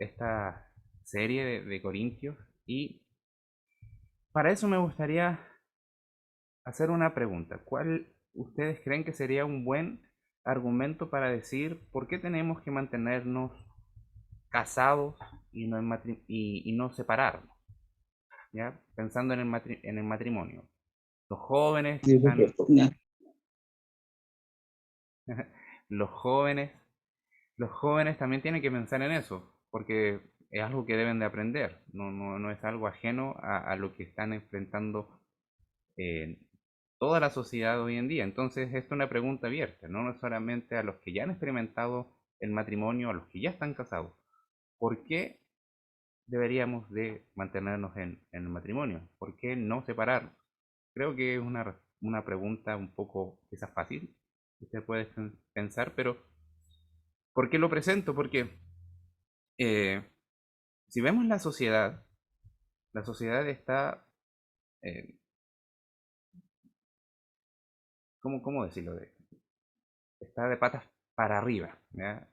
esta serie de Corintios y para eso me gustaría hacer una pregunta. ¿Cuál ustedes creen que sería un buen argumento para decir por qué tenemos que mantenernos casados y no, y no separarnos? ¿Ya? Pensando en en el matrimonio. Los jóvenes Sí, por están, supuesto. Ya. los jóvenes, los jóvenes también tienen que pensar en eso, porque es algo que deben de aprender, no es algo ajeno a lo que están enfrentando eh, toda la sociedad hoy en día. Entonces, esto es una pregunta abierta, no solamente a los que ya han experimentado el matrimonio, a los que ya están casados. ¿Por qué deberíamos de mantenernos en el matrimonio? ¿Por qué no separarnos? Creo que es una pregunta un poco quizás fácil, usted puede pensar, pero ¿por qué lo presento? Porque eh, si vemos la sociedad está, eh, cómo decirlo? Está de patas para arriba, ¿ya?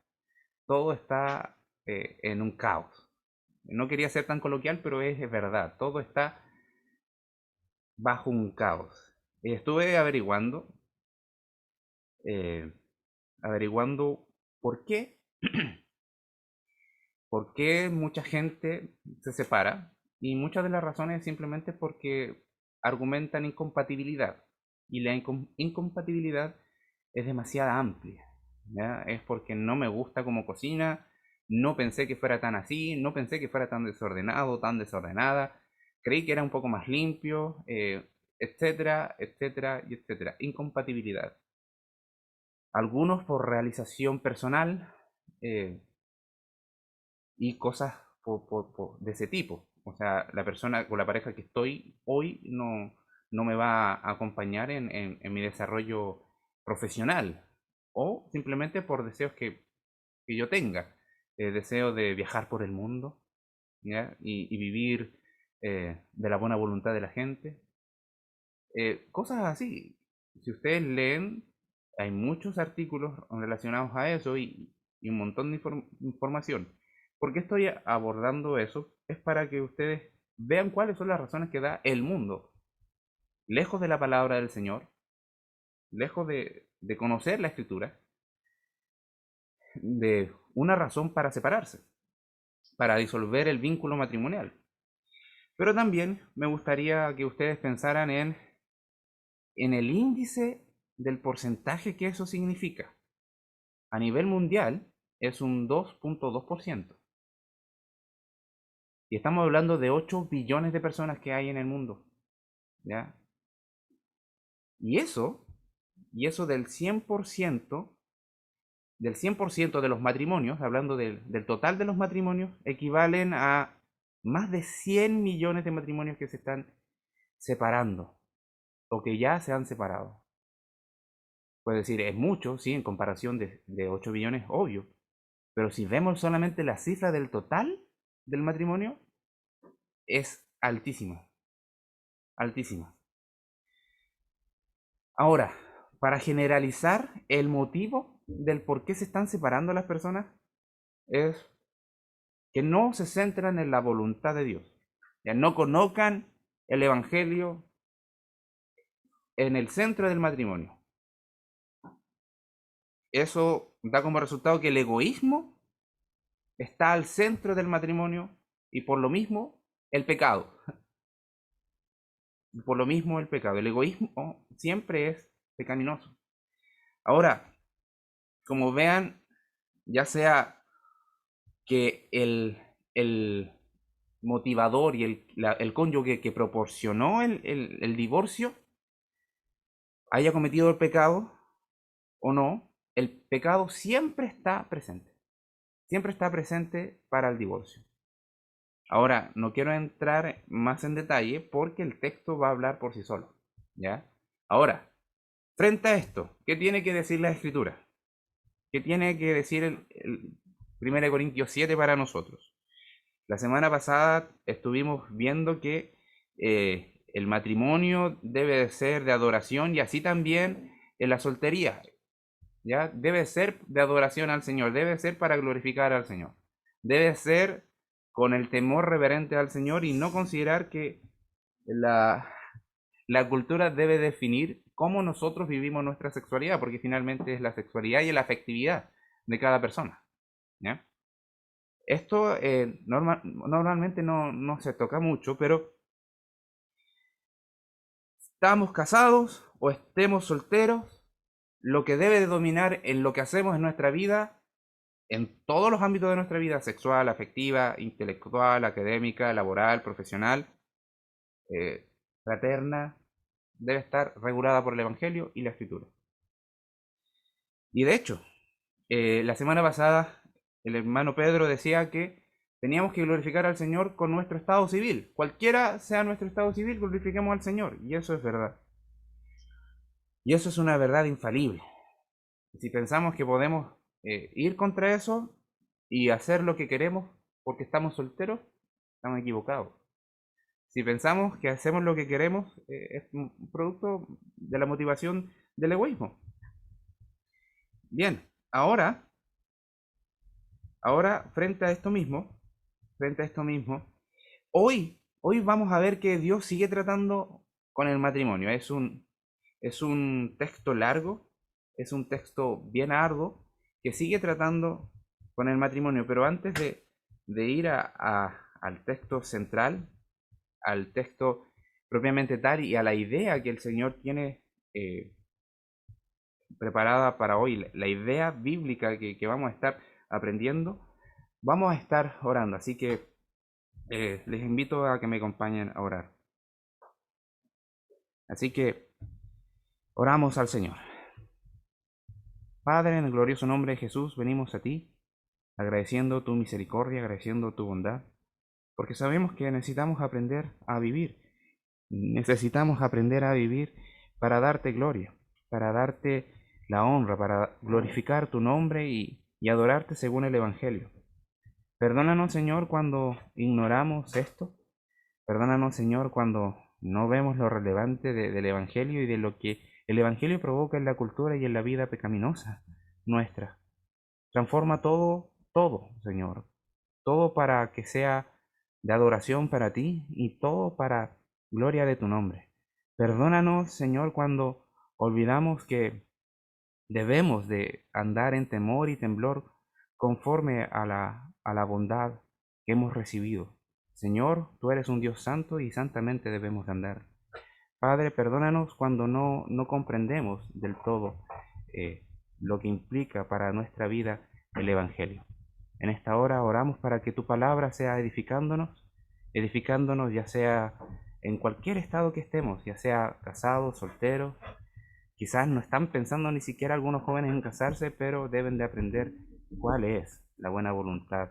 Todo está en un caos. No quería ser tan coloquial, pero es verdad, todo está bajo un caos. Estuve eh, averiguando por qué, por qué mucha gente se separa y muchas de las razones es simplemente porque argumentan incompatibilidad y la incompatibilidad es demasiado amplia, ¿ya? Es porque no me gusta cómo cocina, no pensé que fuera tan así, no pensé que fuera tan desordenado, tan desordenada, creí que era un poco más limpio, etcétera, etcétera y etcétera. Incompatibilidad. Algunos por realización personal eh, y cosas de ese tipo. O sea, la persona con la pareja que estoy hoy no me va a acompañar en mi desarrollo profesional o simplemente por deseos que yo tenga. Deseo de viajar por el mundo, ¿ya? Y vivir de la buena voluntad de la gente. Cosas así. Si ustedes leen, hay muchos artículos relacionados a eso y un montón de información. ¿Por qué estoy abordando eso? Es para que ustedes vean cuáles son las razones que da el mundo, lejos de la palabra del Señor, lejos de conocer la escritura, de una razón para separarse, para disolver el vínculo matrimonial. Pero también me gustaría que ustedes pensaran en el índice del porcentaje que eso significa. A nivel mundial es un 2,2%. Y estamos hablando de 8 billones de personas que hay en el mundo, ¿ya? Y eso, y eso del 100% de los matrimonios, hablando del total de los matrimonios, equivalen a más de 100 millones de matrimonios que se están separando o que ya se han separado. Puede decir, es mucho, sí, en comparación de 8 billones, obvio. Pero si vemos solamente la cifra del total del matrimonio, es altísima, altísima. Ahora, para generalizar, el motivo del por qué se están separando las personas es que no se centran en la voluntad de Dios. Ya no colocan el Evangelio en el centro del matrimonio. Eso da como resultado que el egoísmo está al centro del matrimonio y por lo mismo el pecado. Por lo mismo el pecado. El egoísmo siempre es pecaminoso. Ahora, como vean, ya sea que el motivador y el cónyuge que proporcionó el divorcio haya cometido el pecado o no, el pecado siempre está presente. Siempre está presente para el divorcio. Ahora, no quiero entrar más en detalle porque el texto va a hablar por sí solo, ¿ya? Ahora, frente a esto, ¿qué tiene que decir la Escritura? ¿Qué tiene que decir el 1 Corintios 7 para nosotros? La semana pasada estuvimos viendo que el matrimonio debe de ser de adoración y así también en la soltería, ¿ya? Debe ser de adoración al Señor, debe ser para glorificar al Señor. debe ser con el temor reverente al Señor y no considerar que la cultura debe definir cómo nosotros vivimos nuestra sexualidad, porque finalmente es la sexualidad y la afectividad de cada persona. ¿Ya? Esto normalmente no se toca mucho, pero estamos casados o estemos solteros, lo que debe de dominar en lo que hacemos en nuestra vida, en todos los ámbitos de nuestra vida, sexual, afectiva, intelectual, académica, laboral, profesional, fraterna, debe estar regulada por el Evangelio y la Escritura. Y de hecho, la semana pasada el hermano Pedro decía que teníamos que glorificar al Señor con nuestro estado civil. Cualquiera sea nuestro estado civil, glorifiquemos al Señor. Y eso es verdad. Y eso es una verdad infalible. Si pensamos que podemos ir contra eso y hacer lo que queremos porque estamos solteros, estamos equivocados. Si pensamos que hacemos lo que queremos, es un producto de la motivación del egoísmo. Bien, ahora frente a esto mismo, hoy vamos a ver que Dios sigue tratando con el matrimonio. Es un texto largo, es un texto bien arduo, que sigue tratando con el matrimonio. Pero antes de ir al texto central, al texto propiamente tal y a la idea que el Señor tiene preparada para hoy, la idea bíblica que vamos a estar aprendiendo, vamos a estar orando. Así que les invito a que me acompañen a orar. Así que oramos al Señor. Padre, en el glorioso nombre de Jesús, venimos a ti, agradeciendo tu misericordia, agradeciendo tu bondad, porque sabemos que necesitamos aprender a vivir. Necesitamos aprender a vivir para darte gloria, para darte la honra, para glorificar tu nombre y adorarte según el Evangelio. Perdónanos, Señor, cuando ignoramos esto. Perdónanos, Señor, cuando no vemos lo relevante del Evangelio y de lo que el Evangelio provoca en la cultura y en la vida pecaminosa nuestra. Transforma todo, Señor. Todo para que sea de adoración para ti y todo para gloria de tu nombre. Perdónanos, Señor, cuando olvidamos que debemos de andar en temor y temblor conforme a la bondad que hemos recibido. Señor, tú eres un Dios santo y santamente debemos de andar. Padre, perdónanos cuando no comprendemos del todo lo que implica para nuestra vida el Evangelio. En esta hora oramos para que tu palabra sea edificándonos ya sea en cualquier estado que estemos, ya sea casados, solteros. Quizás no están pensando ni siquiera algunos jóvenes en casarse, pero deben de aprender cuál es la buena voluntad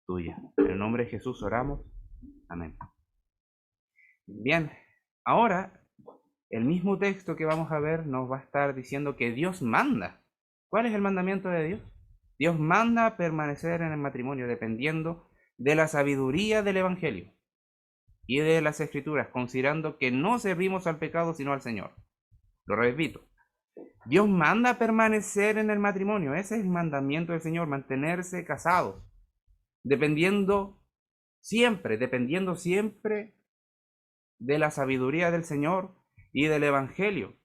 tuya. En el nombre de Jesús oramos. Amén. Bien, ahora el mismo texto que vamos a ver nos va a estar diciendo que Dios manda. ¿Cuál es el mandamiento de Dios? Dios manda permanecer en el matrimonio dependiendo de la sabiduría del Evangelio y de las Escrituras, considerando que no servimos al pecado sino al Señor. Lo repito. Dios manda permanecer en el matrimonio. Ese es el mandamiento del Señor, mantenerse casados, dependiendo siempre de la sabiduría del Señor y del Evangelio,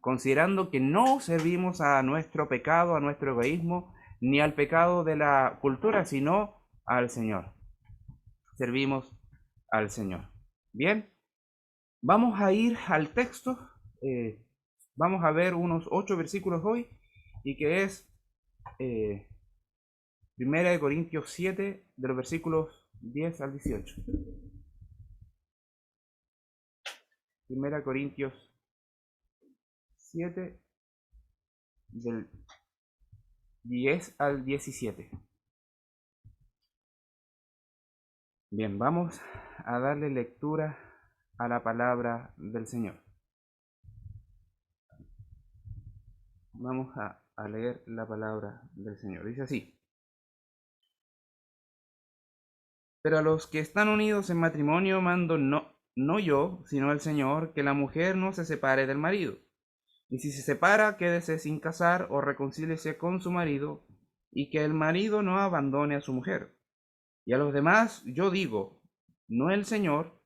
considerando que no servimos a nuestro pecado, a nuestro egoísmo, ni al pecado de la cultura, sino al Señor. Servimos al Señor. Bien, vamos a ir al texto. Vamos a ver unos 8 versículos hoy, y que es 1 Corintios 7, de los versículos 10 al 18. 1 Corintios 7, del 10 al 17. Bien, vamos a darle lectura a la palabra del Señor. Vamos a leer la palabra del Señor. Dice así: pero a los que están unidos en matrimonio mando no yo, sino el Señor, que la mujer no se separe del marido. Y si se separa, quédese sin casar o reconcíliese con su marido, y que el marido no abandone a su mujer. Y a los demás yo digo, no el Señor,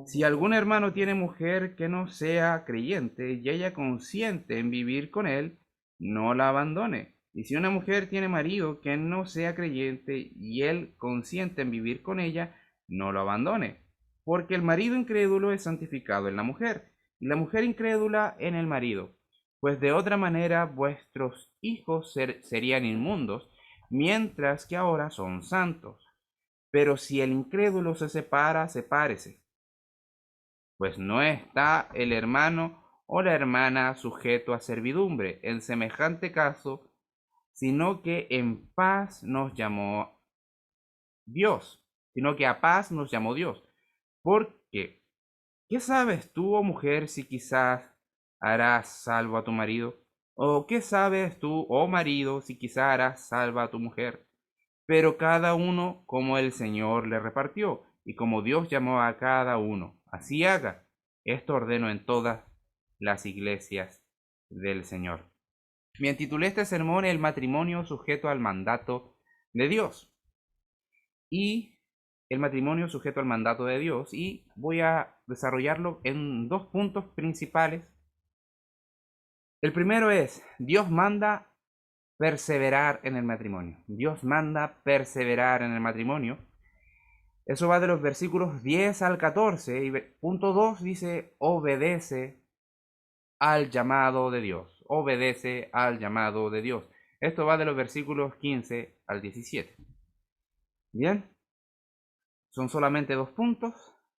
si algún hermano tiene mujer que no sea creyente y ella consiente en vivir con él, no la abandone. Y si una mujer tiene marido que no sea creyente y él consiente en vivir con ella, no lo abandone. Porque el marido incrédulo es santificado en la mujer, y la mujer incrédula en el marido. Pues de otra manera vuestros hijos serían inmundos, mientras que ahora son santos. Pero si el incrédulo se separa, sepárese, pues no está el hermano o la hermana sujeto a servidumbre en semejante caso, sino que en paz nos llamó Dios, sino que a paz nos llamó Dios. Porque, ¿qué sabes tú, oh mujer, si quizás harás salvo a tu marido? ¿O qué sabes tú, oh marido, si quizás harás salvo a tu mujer? Pero cada uno como el Señor le repartió, y como Dios llamó a cada uno, así haga. Esto ordeno en todas las iglesias del Señor. Bien, titulé este sermón El matrimonio sujeto al mandato de Dios. Y el matrimonio sujeto al mandato de Dios. Y voy a desarrollarlo en dos puntos principales. El primero es, Dios manda perseverar en el matrimonio. Dios manda perseverar en el matrimonio. Eso va de los versículos 10 al 14. Y punto 2 dice, obedece al llamado de Dios. Obedece al llamado de Dios. Esto va de los versículos 15 al 17. Bien, son solamente dos puntos.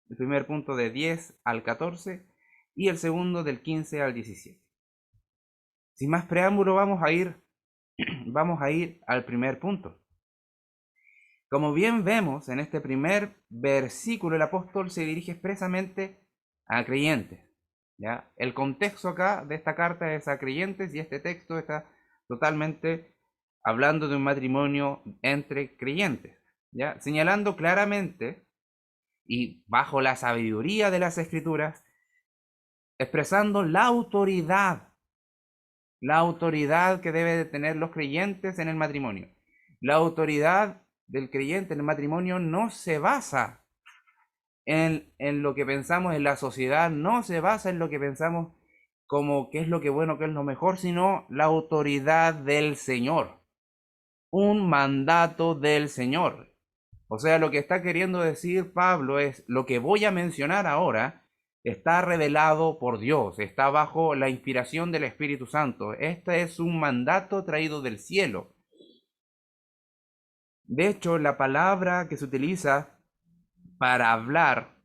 El primer punto de 10 al 14 y el segundo del 15 al 17. Sin más preámbulo, vamos a ir al primer punto. Como bien vemos en este primer versículo, el apóstol se dirige expresamente a creyentes. ¿Ya? El contexto acá de esta carta es a creyentes y este texto está totalmente hablando de un matrimonio entre creyentes, ¿ya? Señalando claramente y bajo la sabiduría de las escrituras, expresando la autoridad que debe de tener los creyentes en el matrimonio. La autoridad del creyente en el matrimonio no se basa en lo que pensamos en la sociedad, no se basa en lo que pensamos como qué es lo que bueno, qué es lo mejor, sino la autoridad del Señor, un mandato del Señor. O sea, lo que está queriendo decir Pablo es, lo que voy a mencionar ahora está revelado por Dios, está bajo la inspiración del Espíritu Santo. Este es un mandato traído del cielo. De hecho, la palabra que se utiliza para hablar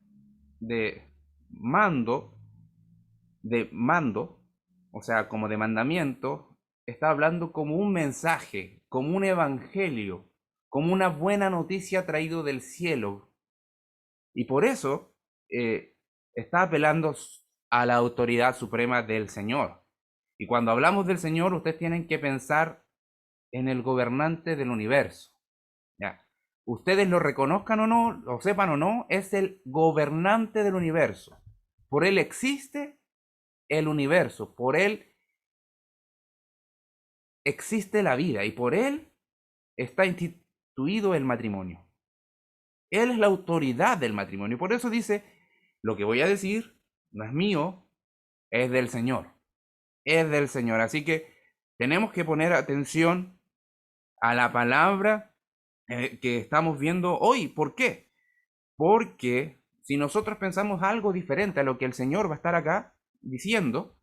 de mando, o sea, como de mandamiento, está hablando como un mensaje, como un evangelio, como una buena noticia traído del cielo. Y por eso está apelando a la autoridad suprema del Señor. Y cuando hablamos del Señor, ustedes tienen que pensar en el gobernante del universo. ¿Ya? Ustedes lo reconozcan o no, lo sepan o no, es el gobernante del universo. Por él existe el universo, por él existe la vida y por él está instituido el matrimonio. Él es la autoridad del matrimonio. Por eso dice, lo que voy a decir no es mío, es del Señor. Es del Señor. Así que tenemos que poner atención a la palabra que estamos viendo hoy. ¿Por qué? Porque si nosotros pensamos algo diferente a lo que el Señor va a estar acá diciendo,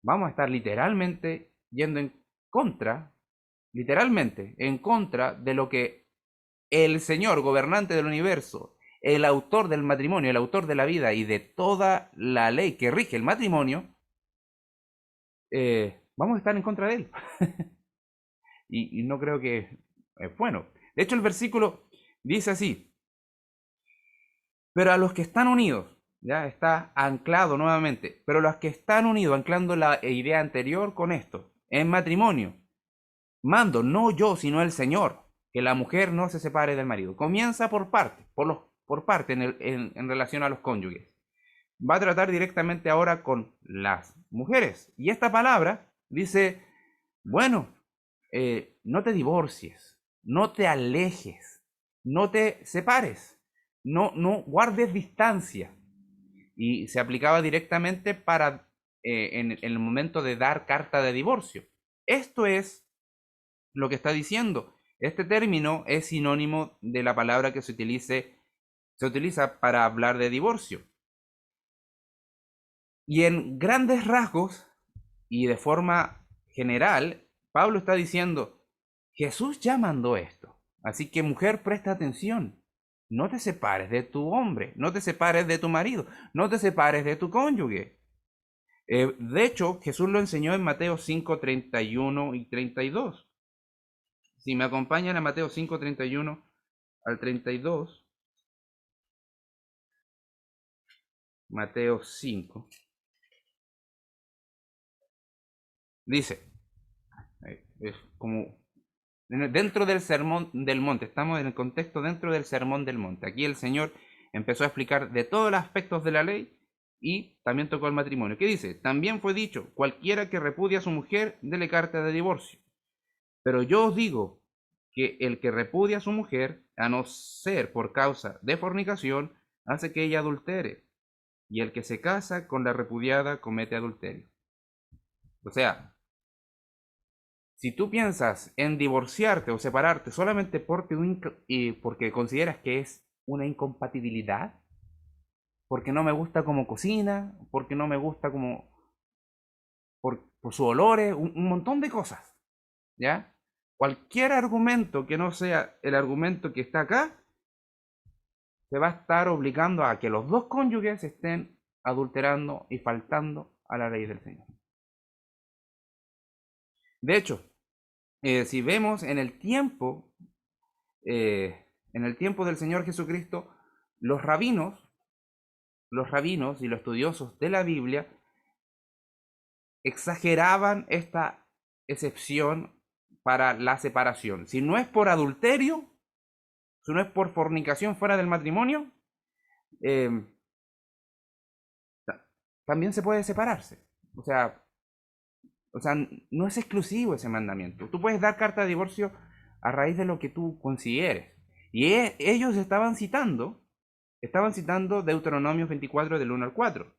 vamos a estar literalmente yendo en contra, literalmente en contra de lo que el Señor, gobernante del universo, el autor del matrimonio, el autor de la vida y de toda la ley que rige el matrimonio, vamos a estar en contra de él. y no creo que es bueno. De hecho, el versículo dice así, pero a los que están unidos, ya está anclado nuevamente, pero los que están unidos, anclando la idea anterior con esto, en matrimonio, mando, no yo, sino el Señor, que la mujer no se separe del marido. Comienza por parte, por parte en relación a los cónyuges. Va a tratar directamente ahora con las mujeres. Y esta palabra dice, bueno, no te divorcies, no te alejes, no te separes, no guardes distancia. Y se aplicaba directamente para en el momento de dar carta de divorcio. Esto es lo que está diciendo. Este término es sinónimo de la palabra que se utiliza para hablar de divorcio. Y en grandes rasgos y de forma general, Pablo está diciendo, Jesús ya mandó esto. Así que mujer, presta atención. No te separes de tu hombre, no te separes de tu marido, no te separes de tu cónyuge. De hecho, Jesús lo enseñó en Mateo 5, 31 y 32. Si me acompañan a Mateo 5, 31 al 32, Mateo 5, dice, es como dentro del sermón del monte, estamos en el contexto dentro del sermón del monte. Aquí el Señor empezó a explicar de todos los aspectos de la ley y también tocó el matrimonio. ¿Qué dice? También fue dicho, cualquiera que repudia a su mujer, dele carta de divorcio. Pero yo os digo que el que repudia a su mujer, a no ser por causa de fornicación, hace que ella adultere. Y el que se casa con la repudiada comete adulterio. O sea, si tú piensas en divorciarte o separarte solamente porque consideras que es una incompatibilidad, porque no me gusta cómo cocina, porque no me gusta por sus olores, un montón de cosas, ¿ya? Cualquier argumento que no sea el argumento que está acá, se va a estar obligando a que los dos cónyuges estén adulterando y faltando a la ley del Señor. De hecho, si vemos en el tiempo del Señor Jesucristo, los rabinos y los estudiosos de la Biblia exageraban esta excepción para la separación. Si no es por adulterio, si no es por fornicación fuera del matrimonio, eh, también se puede separarse. O sea, no es exclusivo ese mandamiento. Tú puedes dar carta de divorcio a raíz de lo que tú consideres. Y ellos estaban citando Deuteronomio 24 del 1 al 4.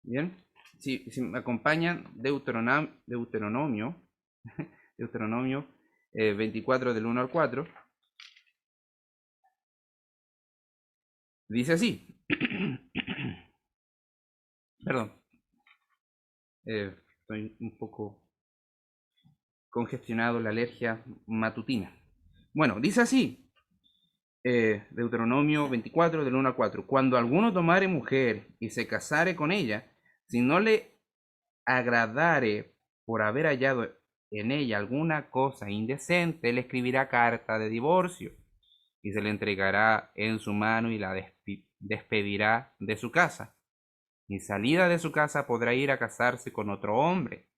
Bien, si me acompañan, Deuteronomio 24 del 1 al 4, dice así. Perdón, estoy un poco congestionado, la alergia matutina. Bueno, dice así, Deuteronomio 24 del 1 al 4. Cuando alguno tomare mujer y se casare con ella, si no le agradare por haber hallado en ella alguna cosa indecente, le escribirá carta de divorcio y se le entregará en su mano y la despedirá de su casa. Y salida de su casa podrá ir a casarse con otro hombre.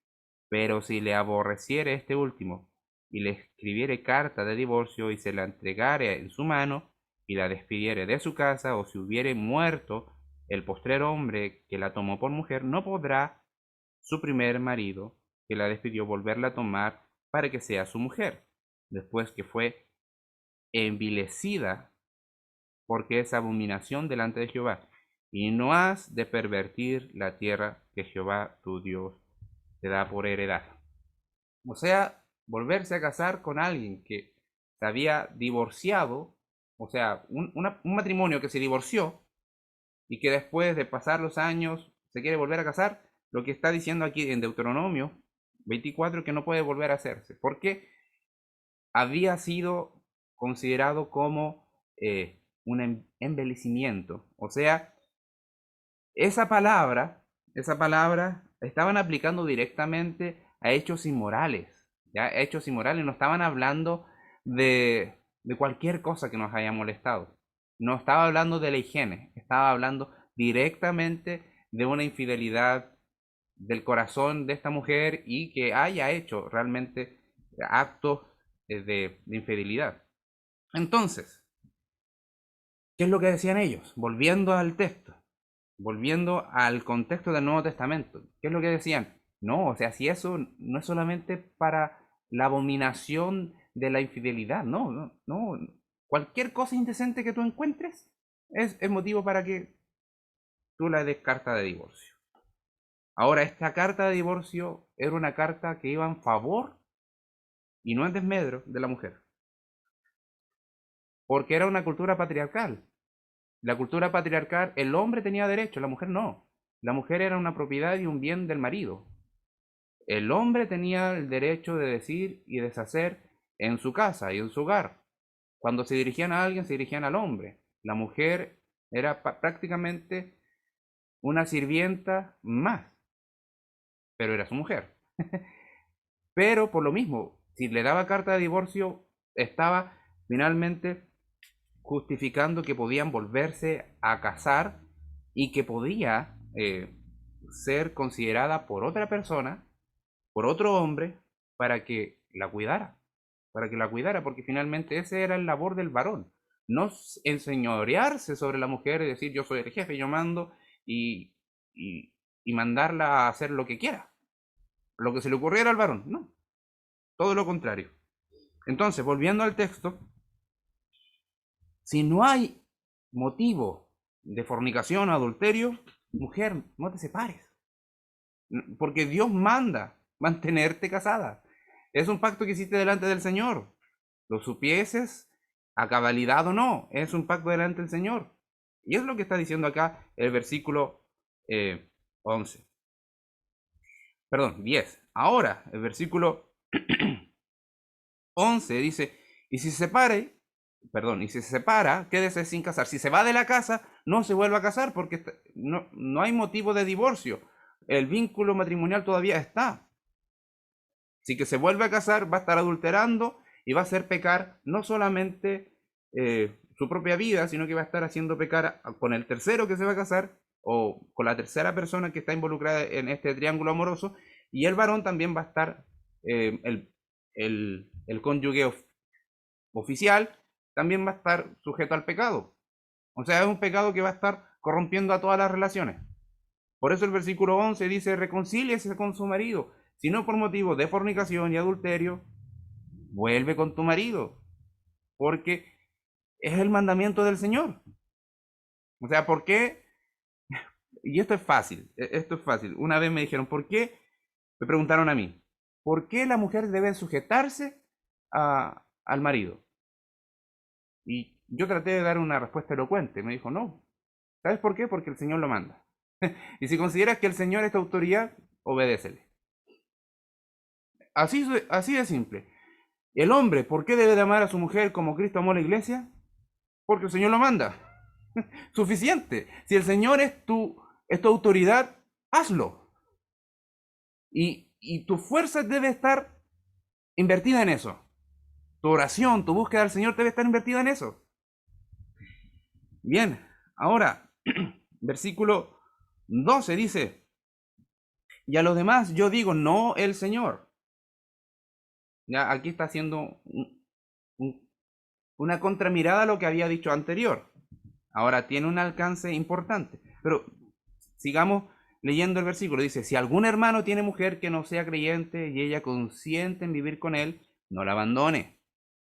Pero si le aborreciere este último y le escribiere carta de divorcio y se la entregare en su mano y la despidiere de su casa, o si hubiere muerto el postrer hombre que la tomó por mujer, no podrá su primer marido que la despidió volverla a tomar para que sea su mujer, después que fue envilecida, porque es abominación delante de Jehová. Y no has de pervertir la tierra que Jehová tu Dios te da por heredad. O sea, volverse a casar con alguien que se había divorciado, o sea, un matrimonio que se divorció y que después de pasar los años se quiere volver a casar, lo que está diciendo aquí en Deuteronomio 24 que no puede volver a hacerse, porque había sido considerado como un embellecimiento. O sea, esa palabra estaban aplicando directamente a hechos inmorales, ¿ya? Hechos inmorales, no estaban hablando de cualquier cosa que nos haya molestado. No estaba hablando de la higiene, estaba hablando directamente de una infidelidad del corazón de esta mujer y que haya hecho realmente actos de infidelidad. Entonces, ¿qué es lo que decían ellos? Volviendo al texto, volviendo al contexto del Nuevo Testamento, ¿qué es lo que decían? No, o sea, si eso no es solamente para la abominación de la infidelidad, no, no, no. Cualquier cosa indecente que tú encuentres es motivo para que tú la des carta de divorcio. Ahora, esta carta de divorcio era una carta que iba en favor y no en desmedro de la mujer, porque era una cultura patriarcal. La cultura patriarcal, el hombre tenía derecho, la mujer no. La mujer era una propiedad y un bien del marido. El hombre tenía el derecho de decir y deshacer en su casa y en su hogar. Cuando se dirigían a alguien, se dirigían al hombre. La mujer era prácticamente una sirvienta más, pero era su mujer. Pero por lo mismo, si le daba carta de divorcio, estaba finalmente justificando que podían volverse a casar y que podía ser considerada por otra persona, por otro hombre, para que la cuidara, porque finalmente ese era el labor del varón, no enseñorearse sobre la mujer y decir yo soy el jefe, yo mando y, y mandarla a hacer lo que quiera, lo que se le ocurriera al varón, no, todo lo contrario. Entonces, volviendo al texto, si no hay motivo de fornicación o adulterio, mujer, no te separes. Porque Dios manda mantenerte casada. Es un pacto que hiciste delante del Señor. Lo supieses a cabalidad o no, es un pacto delante del Señor. Y es lo que está diciendo acá el versículo 11. Perdón, 10. Ahora, el versículo 11 dice, y si se separe, perdón, y si se separa, quédese sin casar. Si se va de la casa, no se vuelva a casar porque no hay motivo de divorcio. El vínculo matrimonial todavía está. Si que se vuelve a casar, va a estar adulterando y va a hacer pecar no solamente su propia vida, sino que va a estar haciendo pecar con el tercero que se va a casar o con la tercera persona que está involucrada en este triángulo amoroso, y el varón también va a estar, el cónyuge oficial también va a estar sujeto al pecado. O sea, es un pecado que va a estar corrompiendo a todas las relaciones. Por eso el versículo 11 dice, reconcíliese con su marido, si no por motivo de fornicación y adulterio, vuelve con tu marido, porque es el mandamiento del Señor. O sea, ¿por qué? Y esto es fácil, esto es fácil. Una vez me dijeron, ¿por qué? Me preguntaron a mí, ¿por qué la mujer debe sujetarse al marido? Y yo traté de dar una respuesta elocuente. Me dijo, no. ¿Sabes por qué? Porque el Señor lo manda. Y si consideras que el Señor es tu autoridad, obedécele. Así de simple. El hombre, ¿por qué debe de amar a su mujer como Cristo amó a la iglesia? Porque el Señor lo manda. Suficiente. Si el Señor es tu autoridad, hazlo. Y tu fuerza debe estar invertida en eso. Tu oración, tu búsqueda del Señor debe estar invertida en eso. Bien, ahora, versículo 12 dice, y a los demás yo digo, no el Señor. Ya aquí está haciendo una contramirada a lo que había dicho anterior. Ahora tiene un alcance importante. Pero sigamos leyendo el versículo. Dice, si algún hermano tiene mujer que no sea creyente y ella consiente en vivir con él, no la abandone.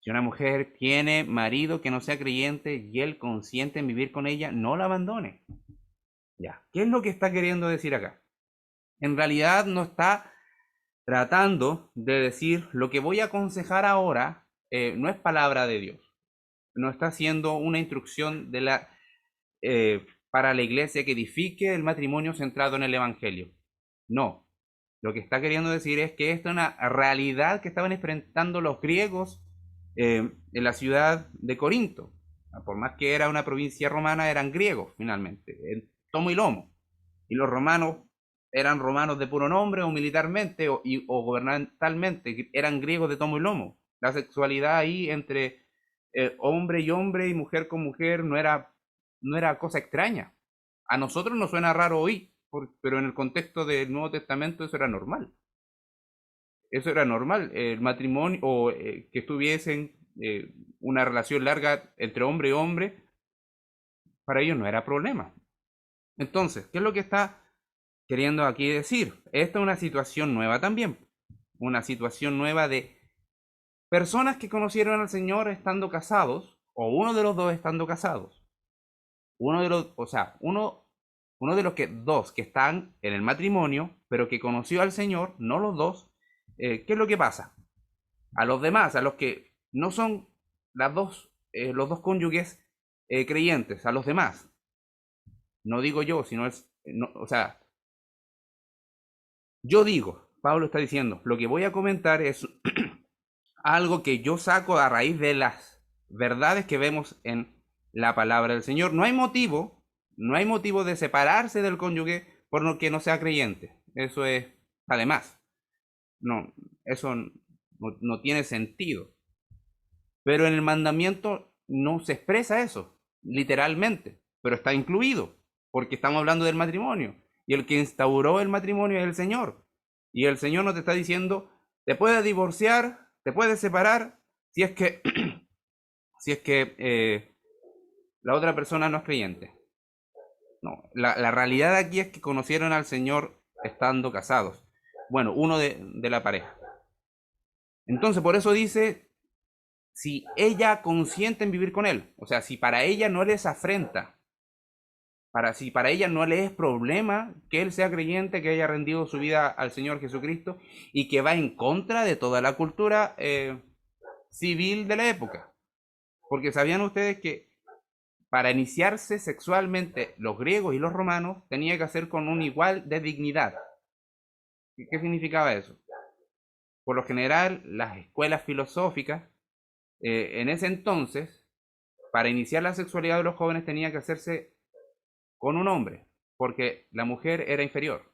Si una mujer tiene marido que no sea creyente y él consiente en vivir con ella, no la abandone. Ya, ¿qué es lo que está queriendo decir acá? En realidad no está tratando de decir lo que voy a aconsejar ahora, no es palabra de Dios. No está haciendo una instrucción para la iglesia que edifique el matrimonio centrado en el Evangelio. No. Lo que está queriendo decir es que esta es una realidad que estaban enfrentando los griegos en la ciudad de Corinto. Por más que era una provincia romana, eran griegos finalmente, en tomo y lomo. Y los romanos eran romanos de puro nombre o militarmente o gubernamentalmente, eran griegos de tomo y lomo. La sexualidad ahí entre hombre y hombre y mujer con mujer no era cosa extraña. A nosotros nos suena raro hoy, pero en el contexto del Nuevo Testamento eso era normal. Eso era normal. El matrimonio o que estuviesen una relación larga entre hombre y hombre, para ellos no era problema. Entonces, ¿qué es lo que queriendo aquí decir? Esta es una situación nueva también, una situación nueva de personas que conocieron al Señor estando casados, o uno de los dos estando casados. Uno de los, o sea, uno de los que dos que están en el matrimonio, pero que conoció al Señor, no los dos. ¿Qué es lo que pasa? A los demás, a los que no son los dos cónyuges creyentes, a los demás, no digo yo, sino o sea, yo digo, Pablo está diciendo, lo que voy a comentar es algo que yo saco a raíz de las verdades que vemos en la palabra del Señor. No hay motivo de separarse del cónyuge por lo que no sea creyente. Eso es, además, no, eso no tiene sentido. Pero en el mandamiento no se expresa eso, literalmente, pero está incluido, porque estamos hablando del matrimonio. Y el que instauró el matrimonio es el Señor. Y el Señor no te está diciendo, te puedes divorciar, te puedes separar, si es que, si es que la otra persona no es creyente. No, la realidad aquí es que conocieron al Señor estando casados. Bueno, uno de la pareja. Entonces, por eso dice, si ella consiente en vivir con él, o sea, si para ella no les afrenta, si para ella no le es problema que él sea creyente, que haya rendido su vida al Señor Jesucristo y que va en contra de toda la cultura civil de la época. Porque sabían ustedes que para iniciarse sexualmente los griegos y los romanos tenía que hacer con un igual de dignidad. ¿Qué significaba eso? Por lo general, las escuelas filosóficas en ese entonces, para iniciar la sexualidad de los jóvenes tenía que hacerse con un hombre, porque la mujer era inferior.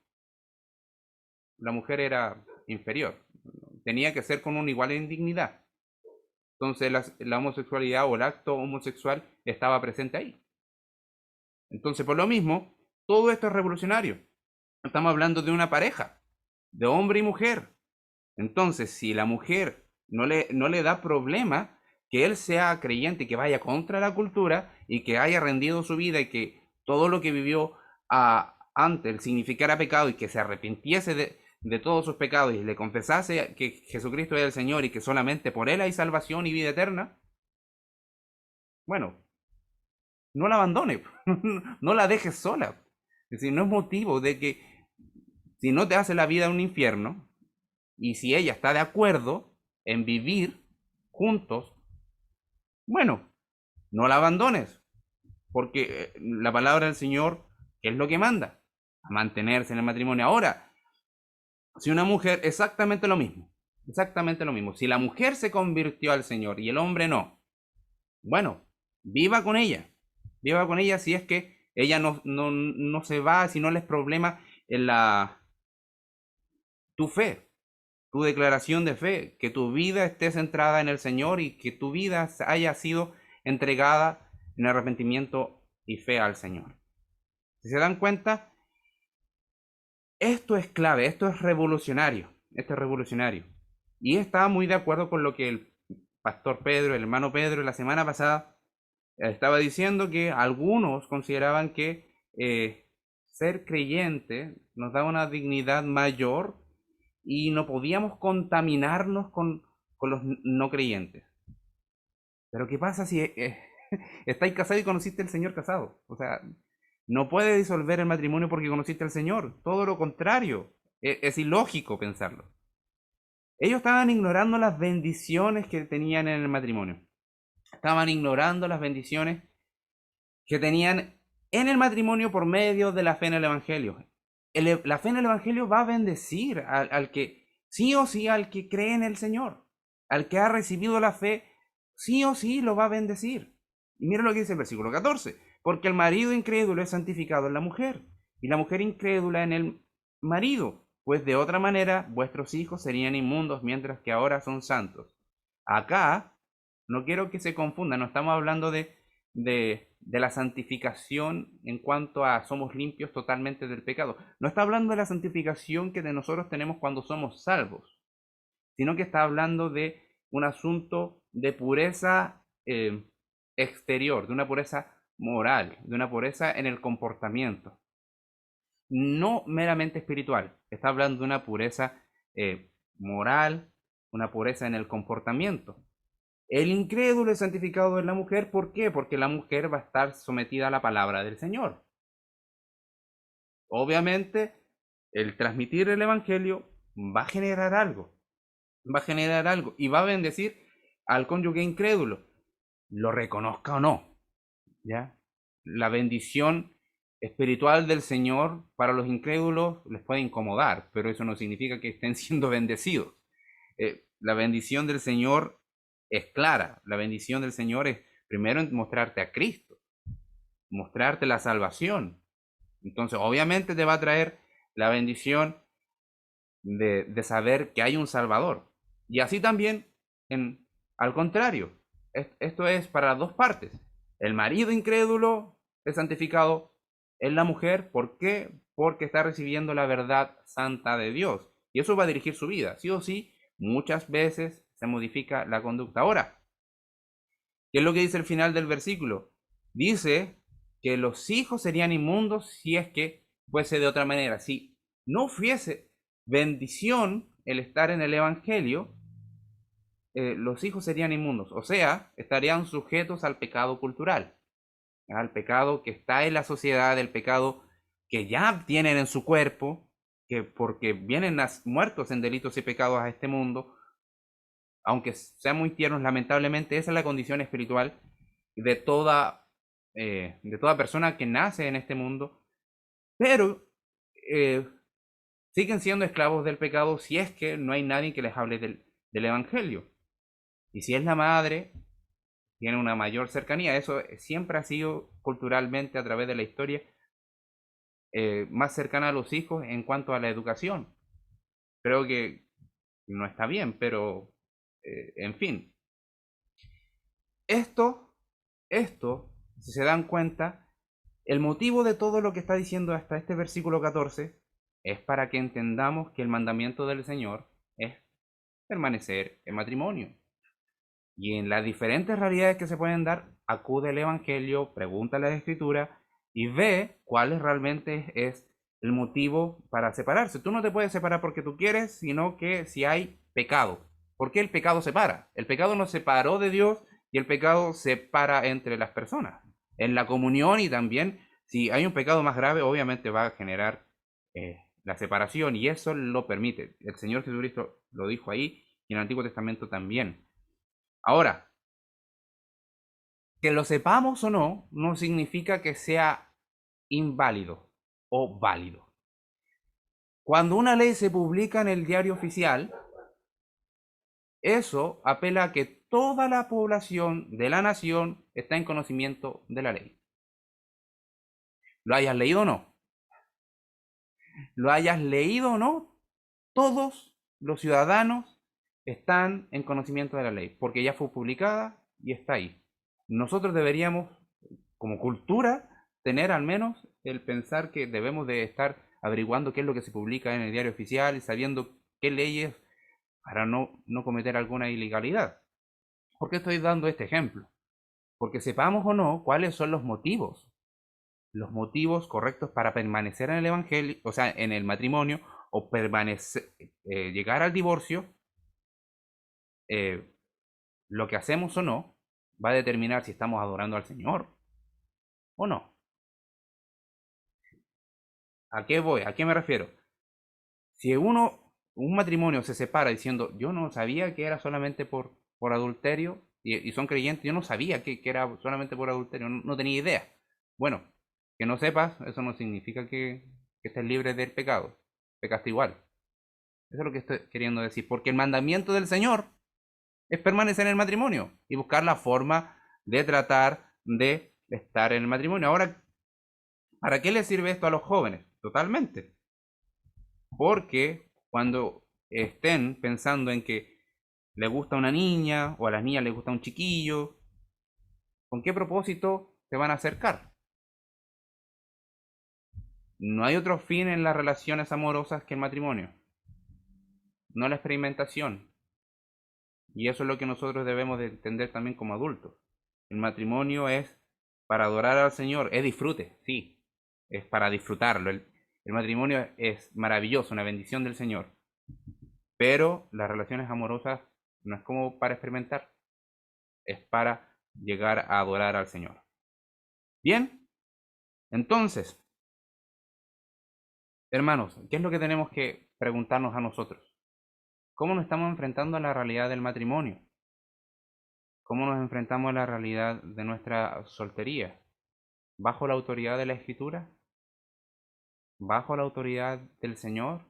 La mujer era inferior. Tenía que ser con un igual en dignidad. Entonces la homosexualidad o el acto homosexual estaba presente ahí. Entonces, por lo mismo, todo esto es revolucionario. Estamos hablando de una pareja, de hombre y mujer. Entonces, si la mujer no le da problema que él sea creyente y que vaya contra la cultura y que haya rendido su vida y que todo lo que vivió antes significara pecado y que se arrepintiese de todos sus pecados y le confesase que Jesucristo es el Señor y que solamente por él hay salvación y vida eterna, bueno, no la abandone, no la dejes sola. Es decir, no es motivo de que si no te hace la vida un infierno y si ella está de acuerdo en vivir juntos, bueno, no la abandones, porque la palabra del Señor, ¿qué es lo que manda? A mantenerse en el matrimonio. Ahora, si una mujer, exactamente lo mismo, si la mujer se convirtió al Señor y el hombre no, bueno, viva con ella si es que ella no se va, si no les problema en tu fe, tu declaración de fe, que tu vida esté centrada en el Señor y que tu vida haya sido entregada en arrepentimiento y fe al Señor. Si se dan cuenta, esto es clave, esto es revolucionario, Y estaba muy de acuerdo con lo que el pastor Pedro, el hermano Pedro, la semana pasada estaba diciendo que algunos consideraban que ser creyente nos da una dignidad mayor y no podíamos contaminarnos con los no creyentes. Pero ¿qué pasa si estáis casados y conociste al Señor casado? O sea, no puedes disolver el matrimonio porque conociste al Señor. Todo lo contrario. Es ilógico pensarlo. Ellos estaban ignorando las bendiciones que tenían en el matrimonio. Estaban ignorando las bendiciones que tenían en el matrimonio por medio de la fe en el Evangelio. La fe en el Evangelio va a bendecir al que, sí o sí, al que cree en el Señor. Al que ha recibido la fe, sí o sí lo va a bendecir. Y mira lo que dice el versículo 14. Porque el marido incrédulo es santificado en la mujer, y la mujer incrédula en el marido, pues de otra manera vuestros hijos serían inmundos mientras que ahora son santos. Acá, no quiero que se confunda, no estamos hablando de la santificación en cuanto a somos limpios totalmente del pecado. No está hablando de la santificación que de nosotros tenemos cuando somos salvos, sino que está hablando de un asunto de pureza exterior, de una pureza moral, de una pureza en el comportamiento. no meramente espiritual, está hablando de una pureza moral, una pureza en el comportamiento. El incrédulo es santificado en la mujer, ¿por qué? Porque la mujer va a estar sometida a la palabra del Señor. Obviamente, el transmitir el evangelio va a generar algo, y va a bendecir al cónyuge incrédulo, lo reconozca o no, ¿ya? La bendición espiritual del Señor para los incrédulos les puede incomodar, pero eso no significa que estén siendo bendecidos. La bendición del Señor es clara. La bendición del Señor es primero en mostrarte a Cristo, mostrarte la salvación. Entonces, obviamente te va a traer la bendición de saber que hay un Salvador. Y así también, al contrario, esto es para las dos partes. El marido incrédulo es santificado en la mujer. ¿Por qué? Porque está recibiendo la verdad santa de Dios. Y eso va a dirigir su vida. Sí o sí, muchas veces se modifica la conducta. Ahora, ¿qué es lo que dice el final del versículo? Dice que los hijos serían inmundos si es que fuese de otra manera. Si no fuese bendición el estar en el Evangelio, los hijos serían inmundos. O sea, estarían sujetos al pecado cultural, al pecado que está en la sociedad, el pecado que ya tienen en su cuerpo, que porque vienen muertos en delitos y pecados a este mundo, aunque sean muy tiernos, lamentablemente esa es la condición espiritual de toda persona que nace en este mundo, pero eh, siguen siendo esclavos del pecado si es que no hay nadie que les hable del Evangelio. Y si es la madre, tiene una mayor cercanía. Eso siempre ha sido culturalmente a través de la historia más cercana a los hijos en cuanto a la educación. Creo que no está bien, pero en fin. Esto, si se dan cuenta, el motivo de todo lo que está diciendo hasta este versículo 14 es para que entendamos que el mandamiento del Señor es permanecer en matrimonio. Y en las diferentes realidades que se pueden dar, acude al Evangelio, pregunta a la Escritura y ve cuál realmente es el motivo para separarse. Tú no te puedes separar porque tú quieres, sino que si hay pecado. ¿Por qué el pecado separa? El pecado nos separó de Dios y el pecado separa entre las personas. En la comunión y también, si hay un pecado más grave, obviamente va a generar la separación y eso lo permite. El Señor Jesucristo lo dijo ahí y en el Antiguo Testamento también. Ahora, que lo sepamos o no, no significa que sea inválido o válido. Cuando una ley se publica en el diario oficial, eso apela a que toda la población de la nación está en conocimiento de la ley. Lo hayas leído o no. Lo hayas leído o no, todos los ciudadanos están en conocimiento de la ley, porque ya fue publicada y está ahí. Nosotros deberíamos, como cultura, tener al menos el pensar que debemos de estar averiguando qué es lo que se publica en el diario oficial y sabiendo qué leyes para no cometer alguna ilegalidad. ¿Por qué estoy dando este ejemplo? Porque sepamos o no cuáles son los motivos correctos para permanecer en el evangelio, o sea, en el matrimonio, o permanecer, llegar al divorcio, lo que hacemos o no va a determinar si estamos adorando al Señor o no. ¿A qué voy? ¿A qué me refiero? Si un matrimonio se separa diciendo, yo no sabía que era solamente por adulterio, y son creyentes, yo no sabía que era solamente por adulterio, no tenía idea. Bueno, que no sepas, eso no significa que estés libre del pecado. Pecaste igual. Eso es lo que estoy queriendo decir. Porque el mandamiento del Señor es permanecer en el matrimonio y buscar la forma de tratar de estar en el matrimonio. Ahora, ¿para qué le sirve esto a los jóvenes? Totalmente. Porque cuando estén pensando en que le gusta una niña o a las niñas les gusta un chiquillo, ¿con qué propósito se van a acercar? No hay otro fin en las relaciones amorosas que el matrimonio, no la experimentación. Y eso es lo que nosotros debemos de entender también como adultos. El matrimonio es para adorar al Señor, es disfrute, sí, es para disfrutarlo. El matrimonio es maravilloso, una bendición del Señor, pero las relaciones amorosas no es como para experimentar, es para llegar a adorar al Señor. Bien, entonces, hermanos, ¿qué es lo que tenemos que preguntarnos a nosotros? ¿Cómo nos estamos enfrentando a la realidad del matrimonio? ¿Cómo nos enfrentamos a la realidad de nuestra soltería? ¿Bajo la autoridad de la Escritura? ¿Bajo la autoridad del Señor?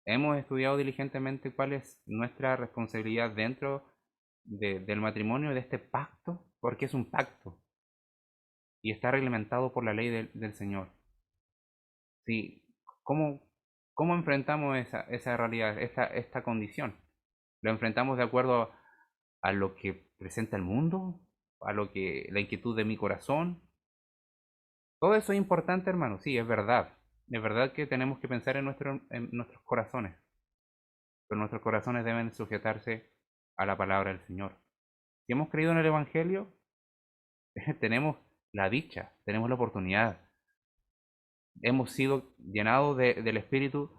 ¿Hemos estudiado diligentemente cuál es nuestra responsabilidad dentro del matrimonio, de este pacto? Porque es un pacto y está reglamentado por la ley del Señor. Sí, ¿cómo, cómo enfrentamos esa realidad, esta condición? ¿Lo enfrentamos de acuerdo a lo que presenta el mundo? ¿A lo que la inquietud de mi corazón? Todo eso es importante, hermano. Sí, es verdad. Es verdad que tenemos que pensar en nuestros corazones, pero nuestros corazones deben sujetarse a la palabra del Señor. Si hemos creído en el Evangelio, tenemos la dicha, tenemos la oportunidad. Hemos sido llenados del Espíritu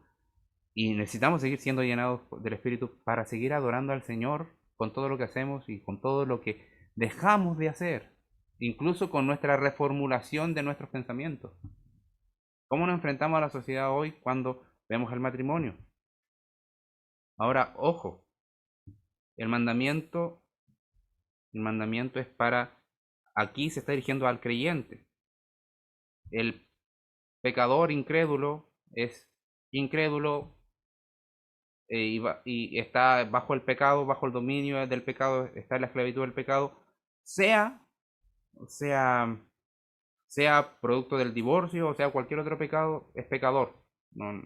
y necesitamos seguir siendo llenados del Espíritu para seguir adorando al Señor con todo lo que hacemos y con todo lo que dejamos de hacer, incluso con nuestra reformulación de nuestros pensamientos. ¿Cómo nos enfrentamos a la sociedad hoy cuando vemos el matrimonio? Ahora, ojo, el mandamiento, el mandamiento es para, aquí se está dirigiendo al creyente. El pecador incrédulo es incrédulo y está bajo el pecado, bajo el dominio del pecado, está en la esclavitud del pecado, sea, sea, sea producto del divorcio o sea cualquier otro pecado, es pecador. No,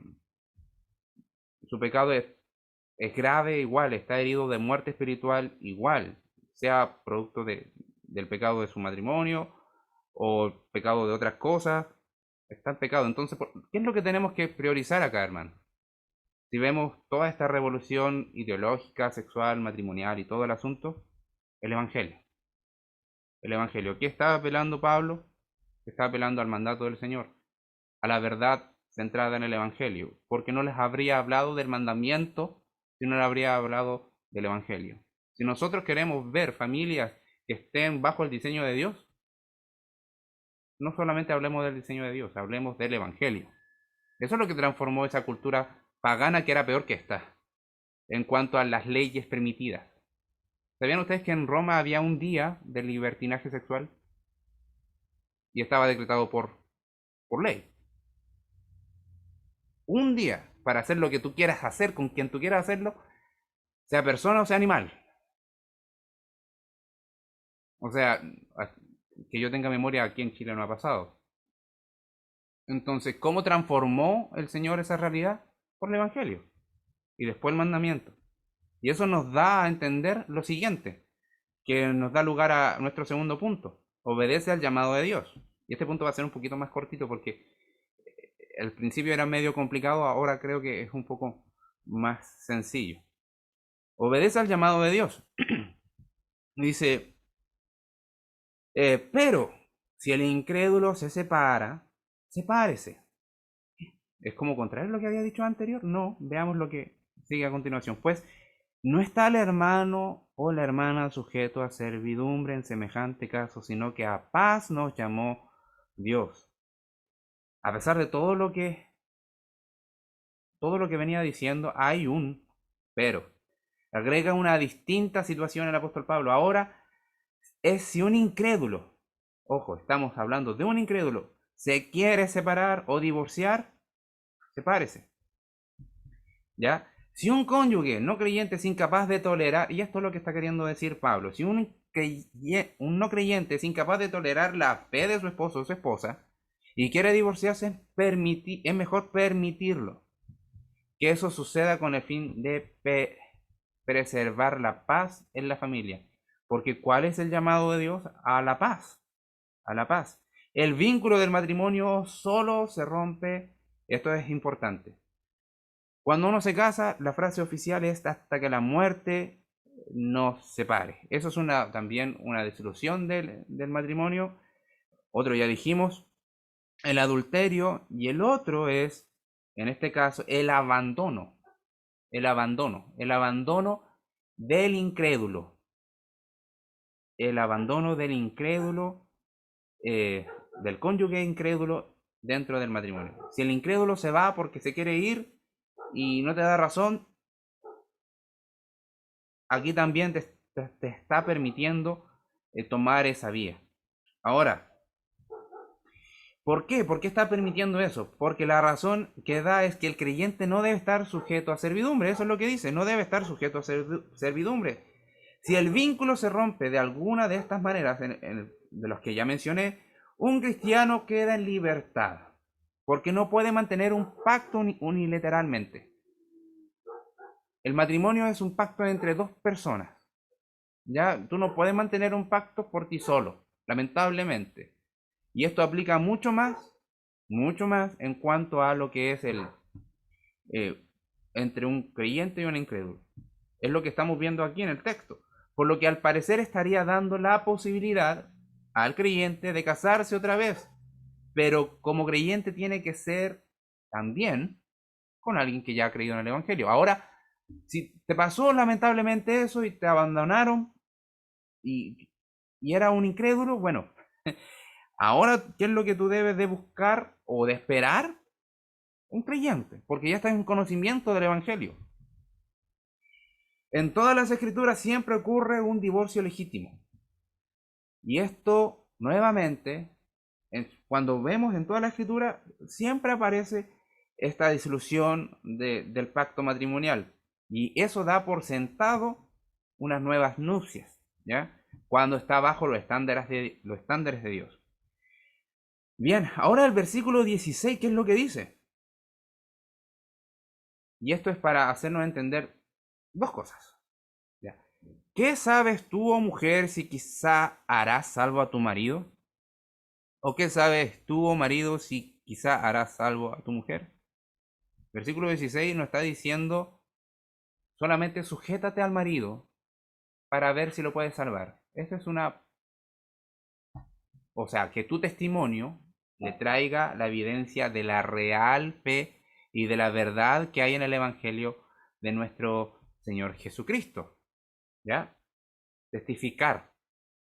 su pecado es grave igual, está herido de muerte espiritual igual, sea producto del pecado de su matrimonio o pecado de otras cosas, está el pecado. Entonces, ¿qué es lo que tenemos que priorizar acá, hermano? Si vemos toda esta revolución ideológica, sexual, matrimonial y todo el asunto, el Evangelio. El Evangelio. ¿Qué está apelando Pablo? Está apelando al mandato del Señor, a la verdad centrada en el Evangelio, porque no les habría hablado del mandamiento si no le habría hablado del Evangelio. Si nosotros queremos ver familias que estén bajo el diseño de Dios, no solamente hablemos del diseño de Dios, hablemos del Evangelio. Eso es lo que transformó esa cultura pagana que era peor que esta, en cuanto a las leyes permitidas. ¿Sabían ustedes que en Roma había un día del libertinaje sexual? Y estaba decretado por ley. Un día para hacer lo que tú quieras hacer con quien tú quieras hacerlo, sea persona o sea animal. O sea, que yo tenga memoria, aquí en Chile no ha pasado. Entonces, ¿cómo transformó el Señor esa realidad? Por el Evangelio. Y después el mandamiento. Y eso nos da a entender lo siguiente, que nos da lugar a nuestro segundo punto. Obedece al llamado de Dios. Y este punto va a ser un poquito más cortito porque al principio era medio complicado, ahora creo que es un poco más sencillo. Obedece al llamado de Dios. Dice, pero si el incrédulo se separa, sepárese. ¿Es como contrario a lo que había dicho anterior? No, veamos lo que sigue a continuación. Pues no está el hermano o la hermana sujeto a servidumbre en semejante caso, sino que a paz nos llamó Dios. A pesar de todo lo que venía diciendo, hay un pero. Agrega una distinta situación el apóstol Pablo. Ahora es si un incrédulo, ojo, estamos hablando de un incrédulo, se quiere separar o divorciar, sepárese. ¿Ya? Si un cónyuge no creyente es incapaz de tolerar, y esto es lo que está queriendo decir Pablo, si un no creyente es incapaz de tolerar la fe de su esposo o su esposa y quiere divorciarse, es mejor permitirlo. Que eso suceda con el fin de preservar la paz en la familia. Porque ¿cuál es el llamado de Dios? A la paz. A la paz. El vínculo del matrimonio solo se rompe, esto es importante. Cuando uno se casa, la frase oficial es hasta que la muerte nos separe. Eso es también una disolución del matrimonio. Otro ya dijimos, el adulterio, y el otro es, en este caso, el abandono. El abandono del incrédulo. El abandono del incrédulo, del cónyuge incrédulo dentro del matrimonio. Si el incrédulo se va porque se quiere ir y no te da razón, aquí también te está permitiendo tomar esa vía. Ahora, ¿por qué? ¿Por qué está permitiendo eso? Porque la razón que da es que el creyente no debe estar sujeto a servidumbre. Eso es lo que dice, no debe estar sujeto a servidumbre. Si el vínculo se rompe de alguna de estas maneras, de los que ya mencioné, un cristiano queda en libertad, porque no puede mantener un pacto unilateralmente. El matrimonio es un pacto entre dos personas. Ya, tú no puedes mantener un pacto por ti solo, lamentablemente. Y esto aplica mucho más en cuanto a lo que es eh, entre un creyente y un incrédulo. Es lo que estamos viendo aquí en el texto. Por lo que al parecer estaría dando la posibilidad al creyente de casarse otra vez. Pero como creyente tiene que ser también con alguien que ya ha creído en el Evangelio. Ahora, si te pasó lamentablemente eso y te abandonaron y, y era un incrédulo, bueno, ahora, ¿qué es lo que tú debes de buscar o de esperar? Un creyente, porque ya estás en conocimiento del Evangelio. En todas las escrituras siempre ocurre un divorcio legítimo. Y esto, nuevamente, cuando vemos en toda la escritura, siempre aparece esta disolución del pacto matrimonial. Y eso da por sentado unas nuevas nupcias, ¿ya? Cuando está bajo los estándares de Dios. Bien, ahora el versículo 16, ¿qué es lo que dice? Y esto es para hacernos entender dos cosas. ¿Ya? ¿Qué sabes tú, oh mujer, si quizá harás salvo a tu marido? ¿O qué sabes tú, oh marido, si quizá harás salvo a tu mujer? Versículo 16 nos está diciendo solamente sujétate al marido para ver si lo puedes salvar. Esta es o sea, que tu testimonio le traiga la evidencia de la real fe y de la verdad que hay en el Evangelio de nuestro Señor Jesucristo. ¿Ya? Testificar.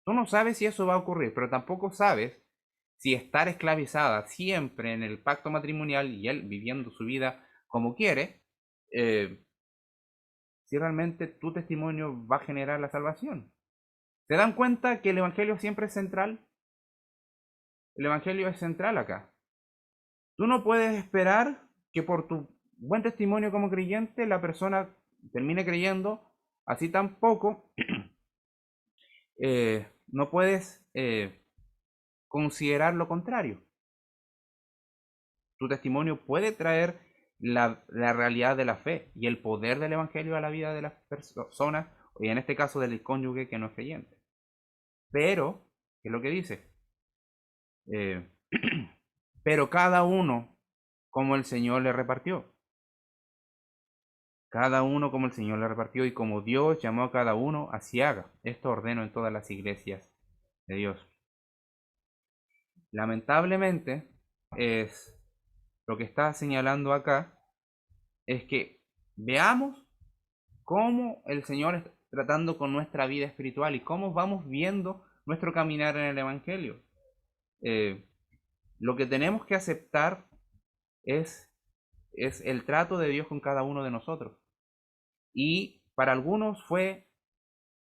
Tú no sabes si eso va a ocurrir, pero tampoco sabes si estar esclavizada siempre en el pacto matrimonial y él viviendo su vida como quiere, eh, si realmente tu testimonio va a generar la salvación. ¿Se dan cuenta que el Evangelio siempre es central? El Evangelio es central acá. Tú no puedes esperar que por tu buen testimonio como creyente la persona termine creyendo, así tampoco no puedes considerar lo contrario. Tu testimonio puede traer la realidad de la fe y el poder del Evangelio a la vida de las personas, y en este caso del cónyuge que no es creyente. Pero, ¿qué es lo que dice? Eh, pero cada uno como el Señor le repartió. Cada uno como el Señor le repartió y como Dios llamó a cada uno, así haga. Esto ordeno en todas las iglesias de Dios. Lamentablemente, es lo que está señalando acá, es que veamos cómo el Señor está tratando con nuestra vida espiritual y cómo vamos viendo nuestro caminar en el Evangelio. Eh, lo que tenemos que aceptar es, es el trato de Dios con cada uno de nosotros. Y para algunos fue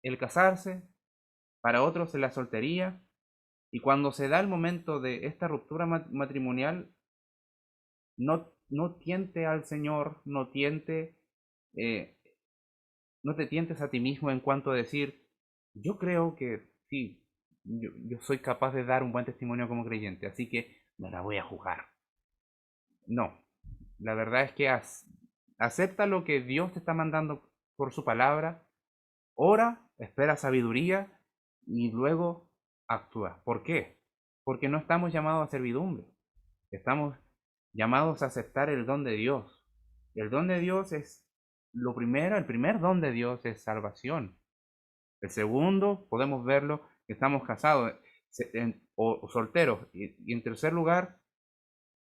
el casarse, para otros la soltería, y cuando se da el momento de esta ruptura matrimonial, no tiente al Señor, eh, no te tientes a ti mismo en cuanto a decir, yo creo que sí, yo soy capaz de dar un buen testimonio como creyente, así que me la voy a jugar. No, la verdad es que acepta lo que Dios te está mandando por su palabra, ora, espera sabiduría y luego actúa. ¿Por qué? Porque no estamos llamados a servidumbre, estamos llamados a aceptar el don de Dios. El don de Dios es lo primero, el primer don de Dios es salvación. El segundo, podemos verlo, que estamos casados o solteros. Y en tercer lugar,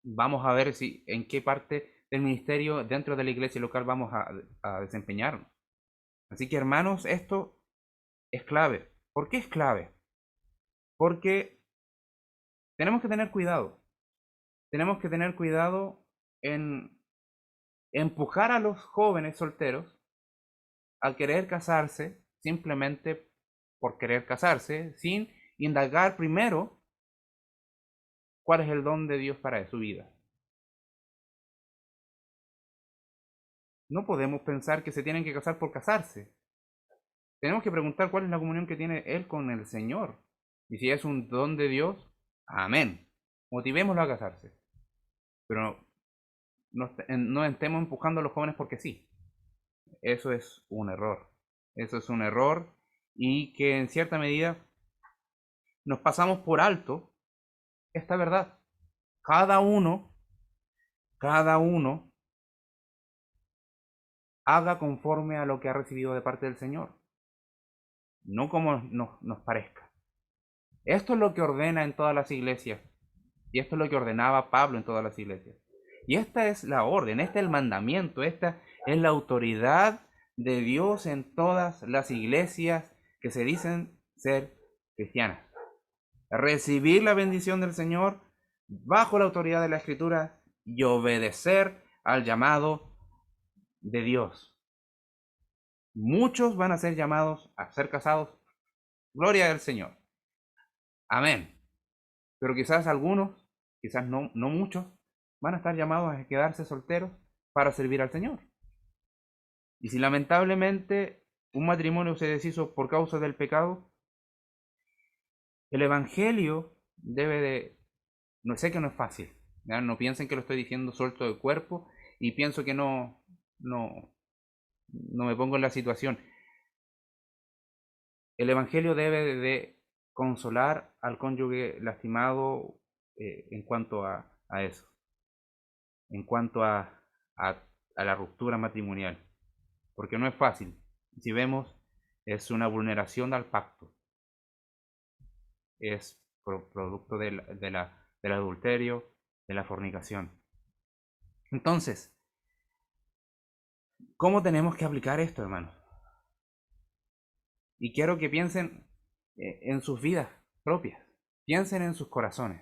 vamos a ver si en qué parte del ministerio dentro de la iglesia local vamos a desempeñarnos. Así que hermanos, esto es clave. ¿Por qué es clave? Porque tenemos que tener cuidado. Tenemos que tener cuidado en empujar a los jóvenes solteros a querer casarse simplemente por querer casarse, sin indagar primero cuál es el don de Dios para su vida. No podemos pensar que se tienen que casar por casarse. Tenemos que preguntar cuál es la comunión que tiene él con el Señor. Y si es un don de Dios, amén. Motivémoslo a casarse. Pero no estemos empujando a los jóvenes porque sí. Eso es un error. Eso es un error y que en cierta medida nos pasamos por alto esta verdad. Cada uno, cada uno haga conforme a lo que ha recibido de parte del Señor. No como nos parezca. Esto es lo que ordena en todas las iglesias. Y esto es lo que ordenaba Pablo en todas las iglesias. Y esta es la orden, este es el mandamiento, esta es la autoridad de Dios en todas las iglesias que se dicen ser cristianas. Recibir la bendición del Señor bajo la autoridad de la Escritura y obedecer al llamado de Dios. Muchos van a ser llamados a ser casados. Gloria al Señor. Amén. Pero quizás algunos, quizás no muchos, van a estar llamados a quedarse solteros para servir al Señor. Y si lamentablemente un matrimonio se deshizo por causa del pecado, el Evangelio debe de... No sé que no es fácil, ¿ya? No piensen que lo estoy diciendo suelto de cuerpo y pienso que no me pongo en la situación. El Evangelio debe de consolar al cónyuge lastimado en cuanto a eso, en cuanto a la ruptura matrimonial, porque no es fácil. Si vemos, es una vulneración al pacto, es producto del adulterio, de la fornicación. Entonces, ¿cómo tenemos que aplicar esto, hermanos? Y quiero que piensen en sus vidas propias, piensen en sus corazones,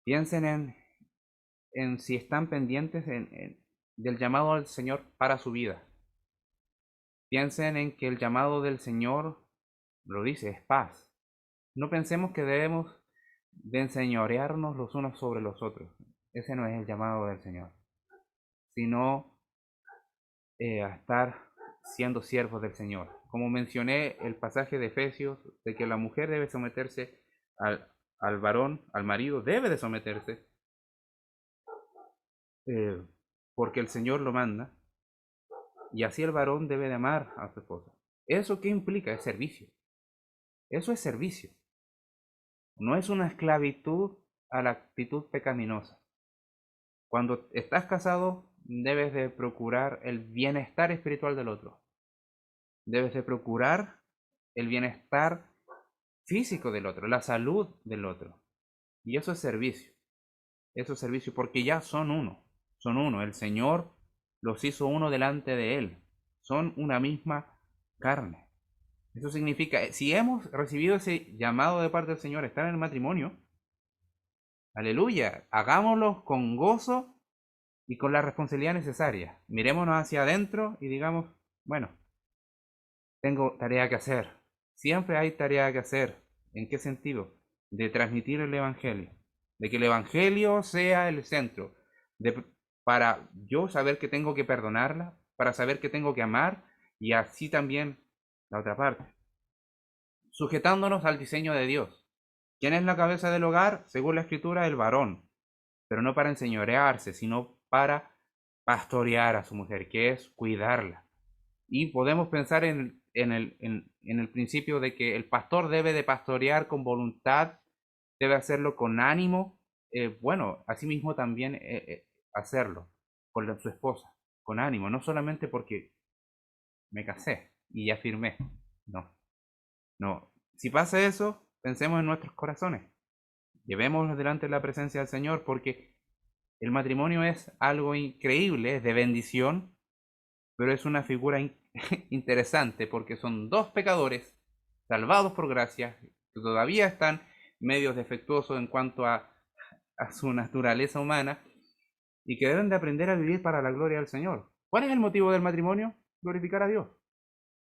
piensen en si están pendientes del llamado del Señor para su vida. Piensen en que el llamado del Señor, lo dice, es paz. No pensemos que debemos de enseñorearnos los unos sobre los otros. Ese no es el llamado del Señor, sino a estar siendo siervos del Señor. Como mencioné el pasaje de Efesios, de que la mujer debe someterse al varón, al marido, debe de someterse, eh, porque el Señor lo manda, y así el varón debe de amar a su esposa. ¿Eso qué implica? Es servicio. Eso es servicio. No es una esclavitud a la actitud pecaminosa. Cuando estás casado, debes de procurar el bienestar espiritual del otro. Debes de procurar el bienestar físico del otro, la salud del otro. Y eso es servicio. Eso es servicio porque ya son uno. Son uno. El Señor los hizo uno delante de Él. Son una misma carne. Eso significa, si hemos recibido ese llamado de parte del Señor a estar en el matrimonio, aleluya, hagámoslo con gozo y con la responsabilidad necesaria. Mirémonos hacia adentro y digamos, bueno, tengo tarea que hacer. Siempre hay tarea que hacer. ¿En qué sentido? De transmitir el Evangelio. De que el Evangelio sea el centro. Para yo saber que tengo que perdonarla, para saber que tengo que amar y así también la otra parte. Sujetándonos al diseño de Dios. ¿Quién es la cabeza del hogar? Según la Escritura, el varón. Pero no para enseñorearse, sino para pastorear a su mujer, que es cuidarla. Y podemos pensar en el principio de que el pastor debe de pastorear con voluntad, debe hacerlo con ánimo. Bueno, asimismo también hacerlo con su esposa, con ánimo, no solamente porque me casé y ya firmé. No, no. Si pasa eso, pensemos en nuestros corazones. Llevémonos delante de la presencia del Señor porque El matrimonio es algo increíble, es de bendición, pero es una figura interesante porque son dos pecadores salvados por gracia, que todavía están medios defectuosos en cuanto a su naturaleza humana y que deben de aprender a vivir para la gloria del Señor. ¿Cuál es el motivo del matrimonio? Glorificar a Dios.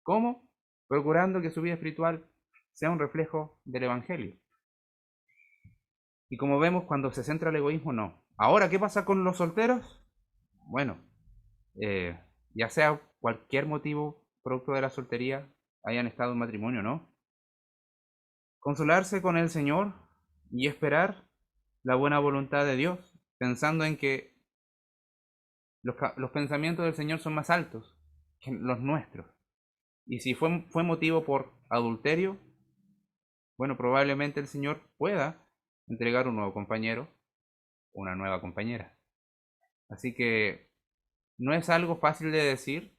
¿Cómo? Procurando que su vida espiritual sea un reflejo del Evangelio. Y como vemos, cuando se centra el egoísmo, no. Ahora, ¿qué pasa con los solteros? Bueno, ya sea cualquier motivo producto de la soltería, hayan estado en matrimonio, ¿no? Consolarse con el Señor y esperar la buena voluntad de Dios, pensando en que los pensamientos del Señor son más altos que los nuestros. Y si fue motivo por adulterio, bueno, probablemente el Señor pueda entregar un nuevo compañero o una nueva compañera. Así que no es algo fácil de decir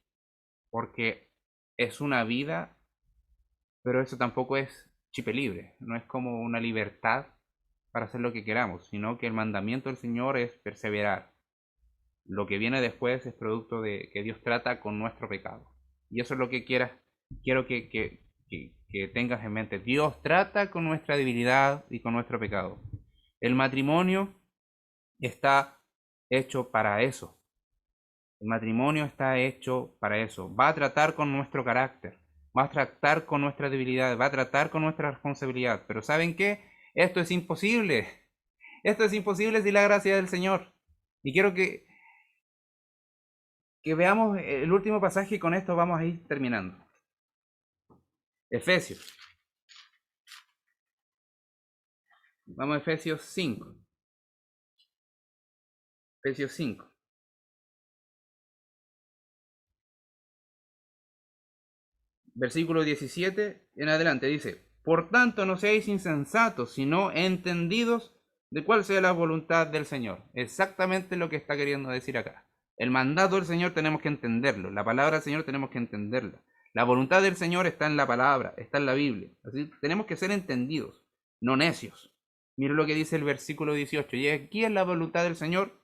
porque es una vida, pero eso tampoco es chip libre, no es como una libertad para hacer lo que queramos, sino que el mandamiento del Señor es perseverar. Lo que viene después es producto de que Dios trata con nuestro pecado. Y eso es lo que quiero que tengas en mente. Dios trata con nuestra debilidad y con nuestro pecado. El matrimonio está hecho para eso. El matrimonio está hecho para eso. Va a tratar con nuestro carácter, va a tratar con nuestra debilidad, va a tratar con nuestra responsabilidad. Pero ¿saben qué? Esto es imposible. Esto es imposible sin la gracia del Señor. Y quiero que veamos el último pasaje y con esto vamos a ir terminando. Efesios. Vamos a Efesios 5. Efesios 5. Versículo 17 en adelante dice: por tanto no seáis insensatos, sino entendidos de cuál sea la voluntad del Señor. Exactamente lo que está queriendo decir acá. El mandato del Señor tenemos que entenderlo. La palabra del Señor tenemos que entenderla. La voluntad del Señor está en la palabra, está en la Biblia. Así tenemos que ser entendidos, no necios. Mire lo que dice el versículo 18. Y aquí es la voluntad del Señor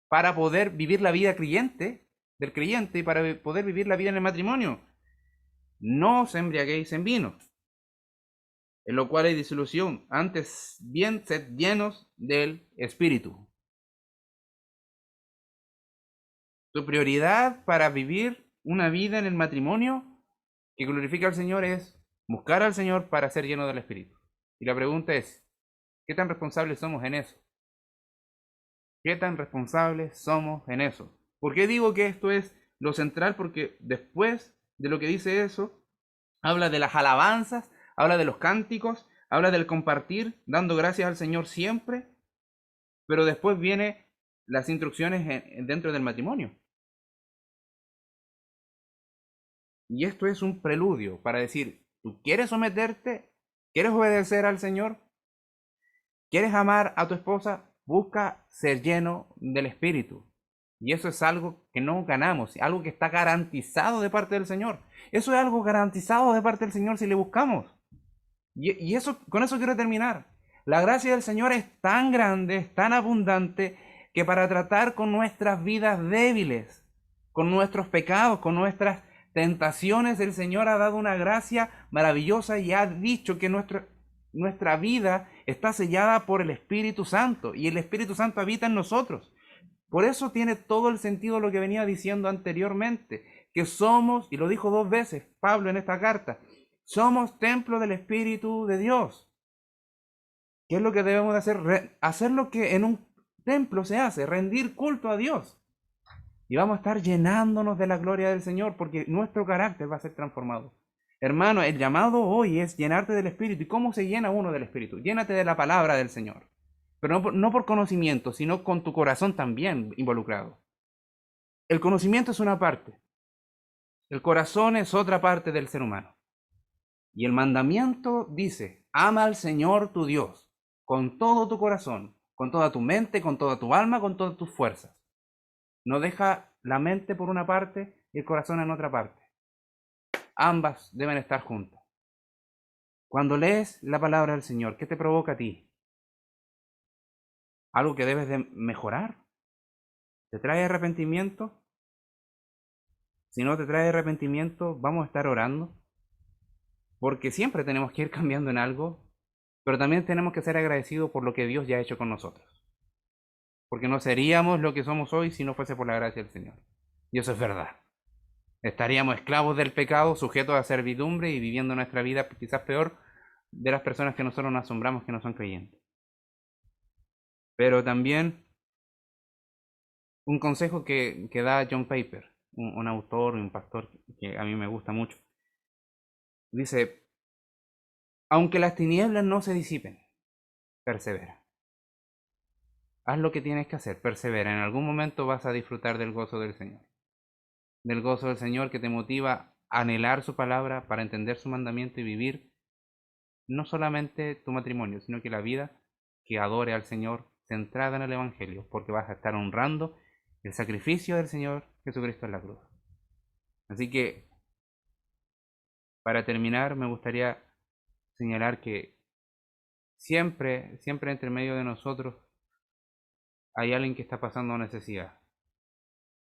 para poder vivir la vida creyente, del creyente, y para poder vivir la vida en el matrimonio. No os embriaguéis en vino, en lo cual hay disolución. Antes bien, sed llenos del Espíritu. Tu prioridad para vivir una vida en el matrimonio que glorifica al Señor es buscar al Señor para ser lleno del Espíritu. Y la pregunta es, ¿qué tan responsables somos en eso? ¿Qué tan responsables somos en eso? ¿Por qué digo que esto es lo central? Porque después de lo que dice eso, habla de las alabanzas, habla de los cánticos, habla del compartir, dando gracias al Señor siempre, pero después viene las instrucciones dentro del matrimonio. Y esto es un preludio para decir, ¿tú quieres someterte? ¿Quieres obedecer al Señor? ¿Quieres amar a tu esposa? Busca ser lleno del Espíritu. Y eso es algo que no ganamos, algo que está garantizado de parte del Señor. Eso es algo garantizado de parte del Señor si le buscamos. Y eso, con eso quiero terminar. La gracia del Señor es tan grande, es tan abundante, que para tratar con nuestras vidas débiles, con nuestros pecados, con nuestras tentaciones, el Señor ha dado una gracia maravillosa y ha dicho que nuestra vida está sellada por el Espíritu Santo y el Espíritu Santo habita en nosotros. Por eso tiene todo el sentido lo que venía diciendo anteriormente, que somos, y lo dijo 2 veces Pablo en esta carta, somos templo del Espíritu de Dios. ¿Qué es lo que debemos de hacer? Hacer lo que en un templo se hace, rendir culto a Dios. Y vamos a estar llenándonos de la gloria del Señor porque nuestro carácter va a ser transformado. Hermano, el llamado hoy es llenarte del Espíritu. ¿Y cómo se llena uno del Espíritu? Llénate de la palabra del Señor. Pero no por conocimiento, sino con tu corazón también involucrado. El conocimiento es una parte. El corazón es otra parte del ser humano. Y el mandamiento dice, ama al Señor tu Dios con todo tu corazón, con toda tu mente, con toda tu alma, con todas tus fuerzas. No deja la mente por una parte y el corazón en otra parte. Ambas deben estar juntas. Cuando lees la palabra del Señor, ¿qué te provoca a ti? algo que debes de mejorar. ¿Te trae arrepentimiento? Si no te trae arrepentimiento, vamos a estar orando, porque siempre tenemos que ir cambiando en algo, pero también tenemos que ser agradecidos por lo que Dios ya ha hecho con nosotros, porque no seríamos lo que somos hoy si no fuese por la gracia del Señor. Y eso es verdad. Estaríamos esclavos del pecado, sujetos a servidumbre y viviendo nuestra vida quizás peor de las personas que nosotros nos asombramos que no son creyentes. Pero también un consejo que da John Piper, un autor y un pastor que a mí me gusta mucho. Dice, aunque las tinieblas no se disipen, persevera. Haz lo que tienes que hacer, persevera. En algún momento vas a disfrutar del gozo del Señor. Del gozo del Señor que te motiva a anhelar su palabra para entender su mandamiento y vivir no solamente tu matrimonio, sino que la vida que adore al Señor centrada en el Evangelio, porque vas a estar honrando el sacrificio del Señor Jesucristo en la cruz. Así que, para terminar, me gustaría señalar que siempre entre medio de nosotros hay alguien que está pasando necesidad.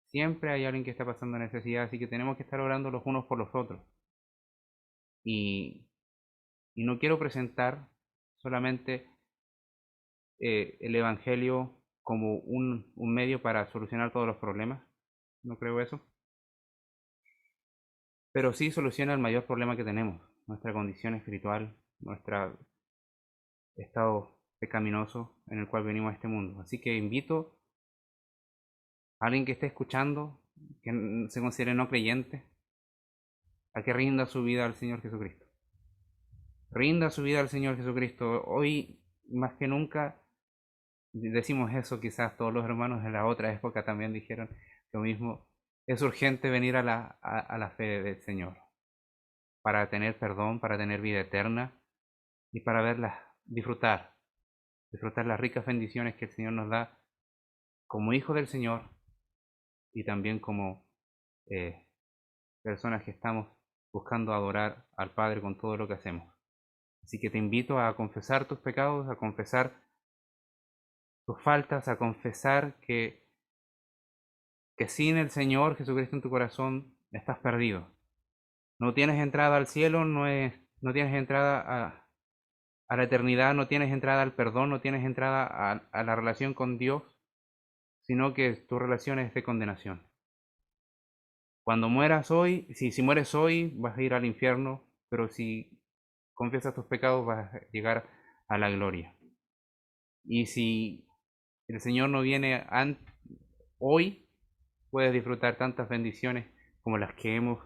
Siempre hay alguien que está pasando necesidad, así que tenemos que estar orando los unos por los otros. Y no quiero presentar solamente el Evangelio como un medio para solucionar todos los problemas. No creo eso. Pero sí soluciona el mayor problema que tenemos, nuestra condición espiritual, nuestro estado pecaminoso en el cual venimos a este mundo. Así que invito a alguien que esté escuchando, que se considere no creyente, a que rinda su vida al Señor Jesucristo. Rinda su vida al Señor Jesucristo. Hoy, más que nunca, decimos eso, quizás todos los hermanos de la otra época también dijeron lo mismo. Es urgente venir a la fe del Señor para tener perdón, para tener vida eterna y para verlas, disfrutar las ricas bendiciones que el Señor nos da como hijos del Señor y también como personas que estamos buscando adorar al Padre con todo lo que hacemos. Así que te invito a confesar tus pecados, a confesar tus faltas, a confesar que sin el Señor Jesucristo en tu corazón estás perdido. No tienes entrada al cielo, no tienes entrada a la eternidad, no tienes entrada al perdón, no tienes entrada a la relación con Dios, sino que tu relación es de condenación. Cuando mueras hoy, si mueres hoy, vas a ir al infierno, pero si confiesas tus pecados, vas a llegar a la gloria. Y si el Señor no viene hoy, puedes disfrutar tantas bendiciones como las que hemos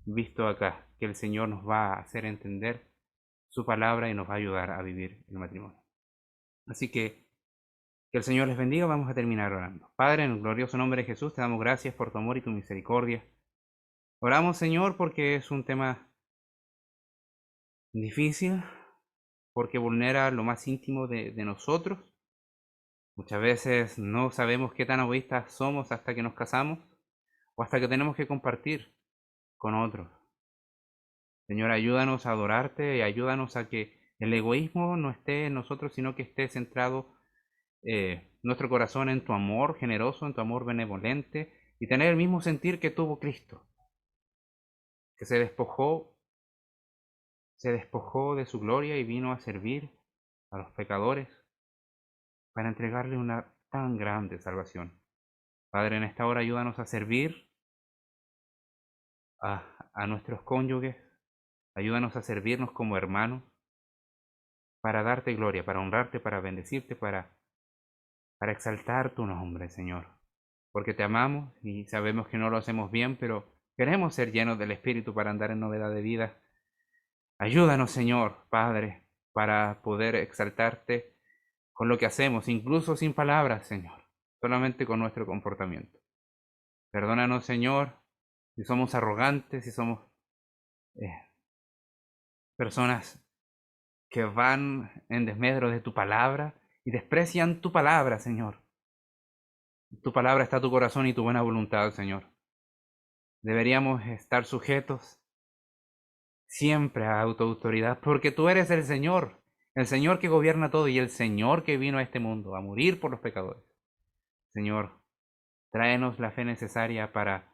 visto acá, que el Señor nos va a hacer entender su palabra y nos va a ayudar a vivir el matrimonio. Así que el Señor les bendiga. Vamos a terminar orando. Padre, en el glorioso nombre de Jesús, te damos gracias por tu amor y tu misericordia. Oramos, Señor, porque es un tema difícil, porque vulnera lo más íntimo de nosotros. Muchas veces no sabemos qué tan egoístas somos hasta que nos casamos o hasta que tenemos que compartir con otros. Señor, ayúdanos a adorarte y ayúdanos a que el egoísmo no esté en nosotros, sino que esté centrado nuestro corazón en tu amor generoso, en tu amor benevolente y tener el mismo sentir que tuvo Cristo, que se despojó de su gloria y vino a servir a los pecadores para entregarle una tan grande salvación. Padre, en esta hora ayúdanos a servir a nuestros cónyuges, ayúdanos a servirnos como hermanos, para darte gloria, para honrarte, para bendecirte, para exaltar tu nombre, Señor. Porque te amamos y sabemos que no lo hacemos bien, pero queremos ser llenos del Espíritu para andar en novedad de vida. Ayúdanos, Señor, Padre, para poder exaltarte con lo que hacemos, incluso sin palabras, Señor, solamente con nuestro comportamiento. Perdónanos, Señor, si somos arrogantes, si somos personas que van en desmedro de tu palabra y desprecian tu palabra, Señor. Tu palabra está tu corazón y tu buena voluntad, Señor. Deberíamos estar sujetos siempre a tu autoridad, porque tú eres el Señor El Señor que gobierna todo y el Señor que vino a este mundo a morir por los pecadores. Señor, tráenos la fe necesaria para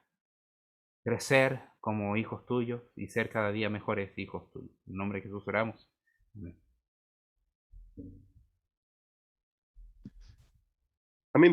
crecer como hijos tuyos y ser cada día mejores hijos tuyos. En nombre de Jesús oramos. Amén. A mí